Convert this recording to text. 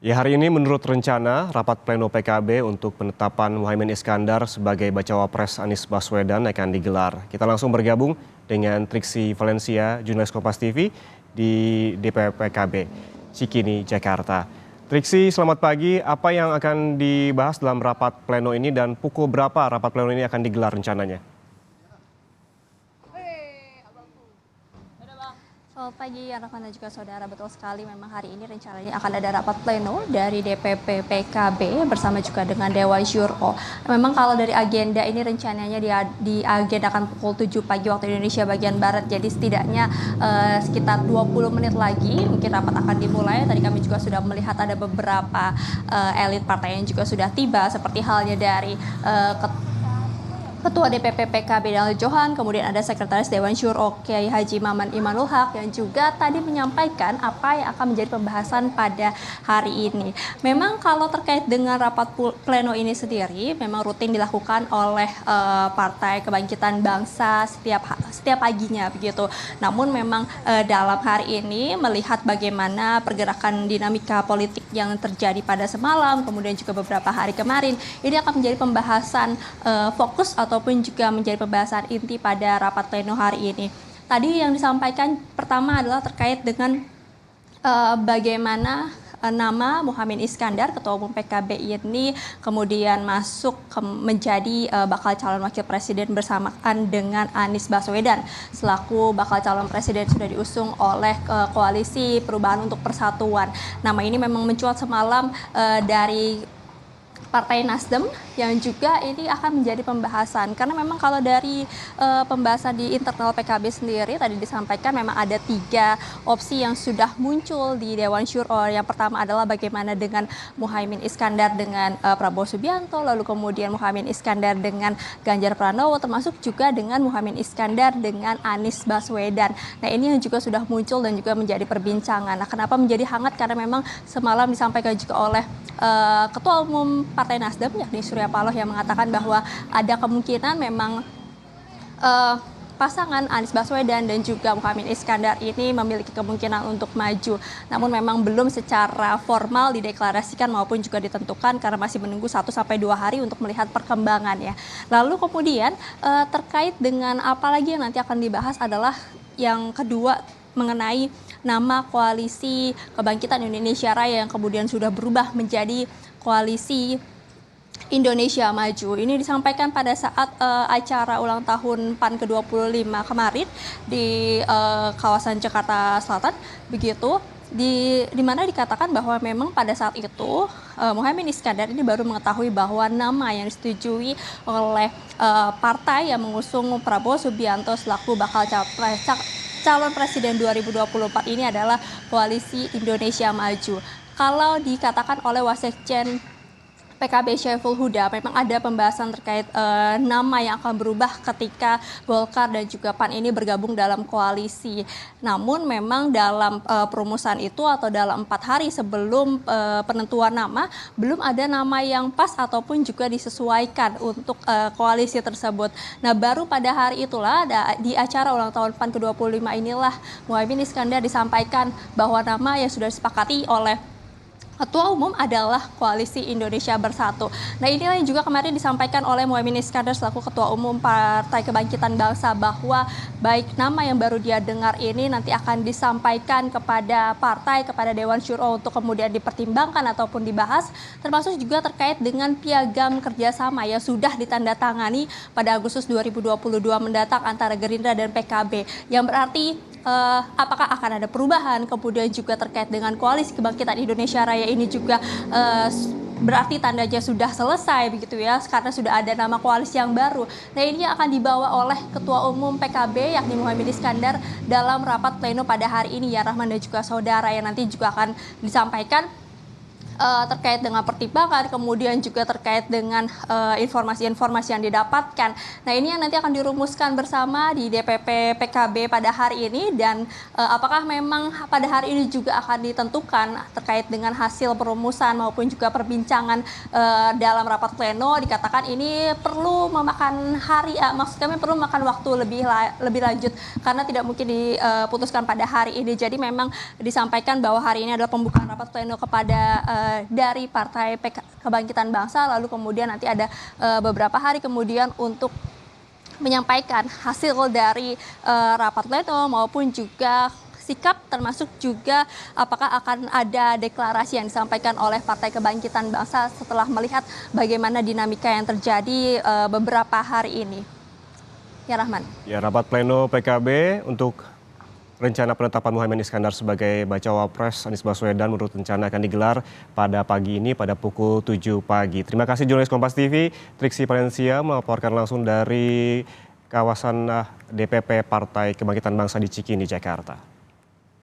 Ya, hari ini menurut rencana rapat pleno PKB untuk penetapan Muhaimin Iskandar sebagai bacawa pres Anies Baswedan akan digelar. Kita langsung bergabung dengan Triksi Valencia, jurnalis Kompas TV di DPP PKB Cikini, Jakarta. Triksi, selamat pagi. Apa yang akan dibahas dalam rapat pleno ini dan pukul berapa rapat pleno ini akan digelar rencananya? Selamat pagi, Rahman dan juga saudara. Betul sekali, memang hari ini rencananya akan ada rapat pleno dari DPP PKB bersama juga dengan Dewan Syuro. Memang kalau dari agenda ini rencananya diagendakan pukul 7 pagi waktu Indonesia bagian Barat. Jadi setidaknya sekitar 20 menit lagi mungkin rapat akan dimulai. Tadi kami juga sudah melihat ada beberapa elit partai yang juga sudah tiba, seperti halnya dari Ketua DPP PKB Daniel Johan, kemudian ada Sekretaris Dewan Syuro Kiai Haji Maman Imanul Haq yang juga tadi menyampaikan apa yang akan menjadi pembahasan pada hari ini. Memang kalau terkait dengan rapat pleno ini sendiri, memang rutin dilakukan oleh Partai Kebangkitan Bangsa setiap paginya begitu. Namun memang dalam hari ini melihat bagaimana pergerakan dinamika politik yang terjadi pada semalam, kemudian juga beberapa hari kemarin, ini akan menjadi pembahasan fokus ataupun juga menjadi pembahasan inti pada rapat pleno hari ini. Tadi yang disampaikan pertama adalah terkait dengan bagaimana nama Muhaimin Iskandar, Ketua Umum PKB ini kemudian masuk menjadi bakal calon wakil presiden bersamaan dengan Anies Baswedan selaku bakal calon presiden sudah diusung oleh Koalisi Perubahan untuk Persatuan. Nama ini memang mencuat semalam dari Partai Nasdem yang juga ini akan menjadi pembahasan, karena memang kalau dari pembahasan di internal PKB sendiri tadi disampaikan memang ada 3 opsi yang sudah muncul di Dewan Syuro. Yang pertama adalah bagaimana dengan Muhaimin Iskandar dengan Prabowo Subianto, lalu kemudian Muhaimin Iskandar dengan Ganjar Pranowo, termasuk juga dengan Muhaimin Iskandar dengan Anies Baswedan. Nah, ini yang juga sudah muncul dan juga menjadi perbincangan. Nah, kenapa menjadi hangat? Karena memang semalam disampaikan juga oleh Ketua Umum Partai Nasdem yakni Surya Paloh yang mengatakan bahwa ada kemungkinan memang pasangan Anies Baswedan dan juga Muhaimin Iskandar ini memiliki kemungkinan untuk maju. Namun memang belum secara formal dideklarasikan maupun juga ditentukan karena masih menunggu 1-2 hari untuk melihat perkembangannya. Lalu kemudian terkait dengan apa lagi yang nanti akan dibahas adalah yang kedua mengenai nama Koalisi Kebangkitan Indonesia Raya yang kemudian sudah berubah menjadi Koalisi Indonesia Maju. Ini disampaikan pada saat acara ulang tahun PAN ke-25 kemarin di kawasan Jakarta Selatan, begitu di mana dikatakan bahwa memang pada saat itu Muhaimin Iskandar ini baru mengetahui bahwa nama yang disetujui oleh partai yang mengusung Prabowo Subianto selaku bakal calon presiden 2024 ini adalah Koalisi Indonesia Maju. Kalau dikatakan oleh Wasekjen PKB Syaiful Huda, memang ada pembahasan terkait nama yang akan berubah ketika Golkar dan juga PAN ini bergabung dalam koalisi. Namun memang dalam perumusan itu atau dalam 4 hari sebelum penentuan nama, belum ada nama yang pas ataupun juga disesuaikan untuk koalisi tersebut. Nah, baru pada hari itulah di acara ulang tahun PAN ke-25 inilah Muhaimin Iskandar disampaikan bahwa nama yang sudah disepakati oleh Ketua Umum adalah Koalisi Indonesia Bersatu. Nah, inilah yang juga kemarin disampaikan oleh Muhaimin Iskandar selaku Ketua Umum Partai Kebangkitan Bangsa bahwa baik nama yang baru dia dengar ini nanti akan disampaikan kepada partai, kepada Dewan Syuro untuk kemudian dipertimbangkan ataupun dibahas, termasuk juga terkait dengan piagam kerjasama yang sudah ditandatangani pada Agustus 2022 mendatang antara Gerindra dan PKB, yang berarti apakah akan ada perubahan, kemudian juga terkait dengan Koalisi Kebangkitan Indonesia Raya ini juga berarti tandanya sudah selesai begitu ya, karena sudah ada nama koalisi yang baru. Nah, ini akan dibawa oleh Ketua Umum PKB yakni Muhaimin Iskandar dalam rapat pleno pada hari ini ya, Rahman dan juga saudara, yang nanti juga akan disampaikan terkait dengan pertimbangan, kemudian juga terkait dengan informasi-informasi yang didapatkan. Nah, ini yang nanti akan dirumuskan bersama di DPP PKB pada hari ini, dan apakah memang pada hari ini juga akan ditentukan terkait dengan hasil perumusan maupun juga perbincangan dalam rapat pleno. Dikatakan ini perlu memakan hari, maksud kami perlu makan waktu lebih lanjut karena tidak mungkin diputuskan pada hari ini. Jadi memang disampaikan bahwa hari ini adalah pembukaan rapat pleno kepada dari Partai Kebangkitan Bangsa, lalu kemudian nanti ada beberapa hari kemudian untuk menyampaikan hasil dari rapat pleno maupun juga sikap, termasuk juga apakah akan ada deklarasi yang disampaikan oleh Partai Kebangkitan Bangsa setelah melihat bagaimana dinamika yang terjadi beberapa hari ini. Ya, Rahman. Ya, rapat pleno PKB untuk rencana penetapan Muhaimin Iskandar sebagai bacawa pres Anies Baswedan menurut rencana akan digelar pada pagi ini pada pukul 7 pagi. Terima kasih jurnalis Kompas TV, Triksi Valencia melaporkan langsung dari kawasan DPP Partai Kebangkitan Bangsa di Cikini, Jakarta.